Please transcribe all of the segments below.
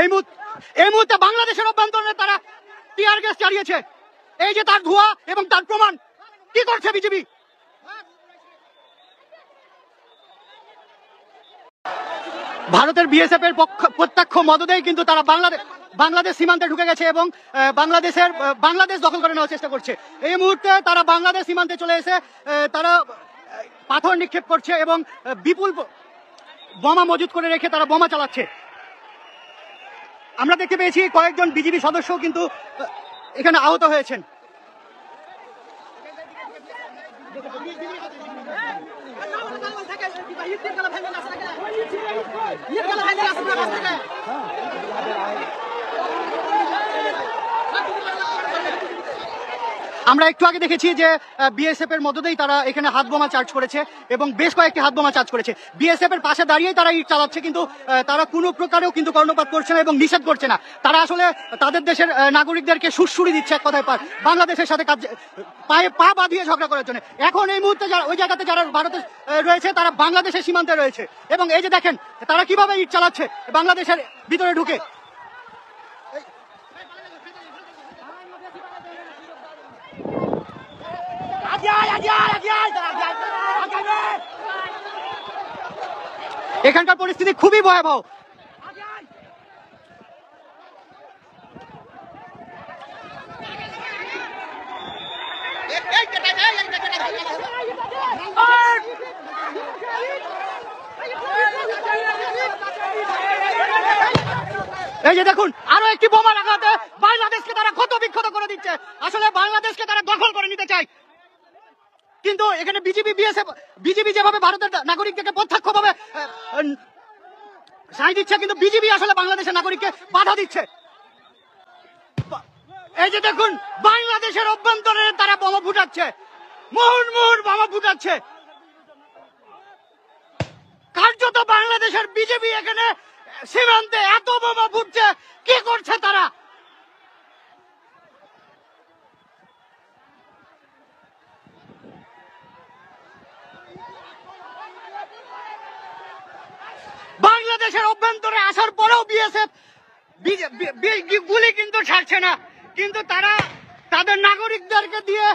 এই মুহূর্তে বাংলাদেশের অভ্যন্তরে তারা টিয়ার গ্যাস চালিয়েছে। এই যে তার ধোঁয়া এবং তার প্রমাণ। কি করছে বিজেপি? ভারতের বিএসএফ এর প্রত্যক্ষ মদদেই কিন্তু তারা বাংলাদেশ সীমান্তে ঢুকে গেছে এবং বাংলাদেশ দখল করে নেওয়ার চেষ্টা করছে। এই মুহূর্তে তারা বাংলাদেশ সীমান্তে চলে এসে তারা পাথর নিক্ষেপ করছে এবং বিপুল বোমা মজুত করে রেখে তারা বোমা চালাচ্ছে। আমরা দেখতে পেয়েছি কয়েকজন বিজেপি সদস্য কিন্তু এখানে আহত হয়েছেন। আমরা একটু আগে দেখেছি যে বিএসএফ এর মদদেই তারা এখানে হাত বোমা চার্জ করেছে এবং বেশ কয়েকটি হাত বোমা চার্জ করেছে। বিএসএফ এর পাশে দাঁড়িয়েই তারা ইট চালাচ্ছে, কিন্তু তারা কোনো প্রকারেও কিন্তু কর্ণপাত করছে না এবং নিষেধ করছে না। তারা আসলে তাদের দেশের নাগরিকদেরকে সুরসুরি দিচ্ছে এক কথায় বাংলাদেশের সাথে পায়ে পা বাঁধিয়ে ঝগড়া করার জন্য। এখন এই মুহূর্তে ওই জায়গাতে যারা ভারতে রয়েছে তারা বাংলাদেশের সীমান্তে রয়েছে এবং এই যে দেখেন তারা কিভাবে ইট চালাচ্ছে বাংলাদেশের ভিতরে ঢুকে। এখানকার পরিস্থিতি খুবই ভয়াবহ। এই যে দেখুন আরো একটি বোমা লাগাতে বাংলাদেশকে তারা ক্ষত বিক্ষত করে দিচ্ছে। আসলে বাংলাদেশকে তারা দখল করে নিতে চায়, কিন্তু এখানে বিজেপি যেভাবে ভারতের নাগরিকদেরকে প্রত্যক্ষভাবে সাই দিচ্ছে, কিন্তু বিজেপি আসলে বাংলাদেশের নাগরিককে বাধা দিচ্ছে। এই যে দেখুন বাংলাদেশের অভ্যন্তরে তারা বোমা ফুটাচ্ছে, মুহুর্মুহুর বোমা ফুটাচ্ছে। কার্যত বাংলাদেশের বিজেপি এখানে সীমান্তে এত বোমা ফুটছে, কি করছে তারা? বাংলাদেশের অভ্যন্তরে আসার পরেও বিএসএফ গুলি কিন্তু ছাড়ছে না, কিন্তু তারা তাদের নাগরিকদেরকে দিয়ে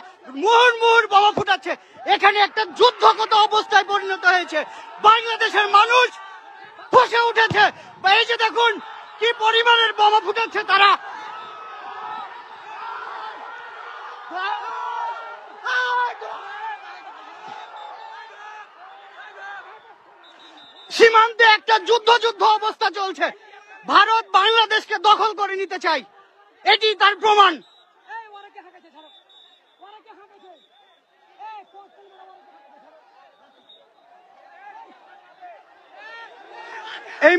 মুহুর্মুহুর বোমা ফুটাচ্ছে। এখানে একটা যুদ্ধগত অবস্থায় পরিণত হয়েছে। বাংলাদেশের মানুষ ফুঁসে উঠেছে। এই যে দেখুন কি পরিমাণের বোমা ফুটাচ্ছে তারা। সীমান্তে একটা যুদ্ধ অবস্থা চলছে। ভারত বাংলাদেশকে দখল করে নিতে চায়, এটি তার প্রমাণ। এই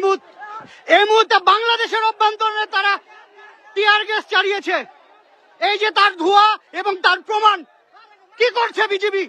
মুহূর্তে বাংলাদেশের অভ্যন্তরে তারা টিয়ার গ্যাস চালিয়েছে। এই যে তার ধোঁয়া এবং তার প্রমাণ। কি করছে বিজেপি?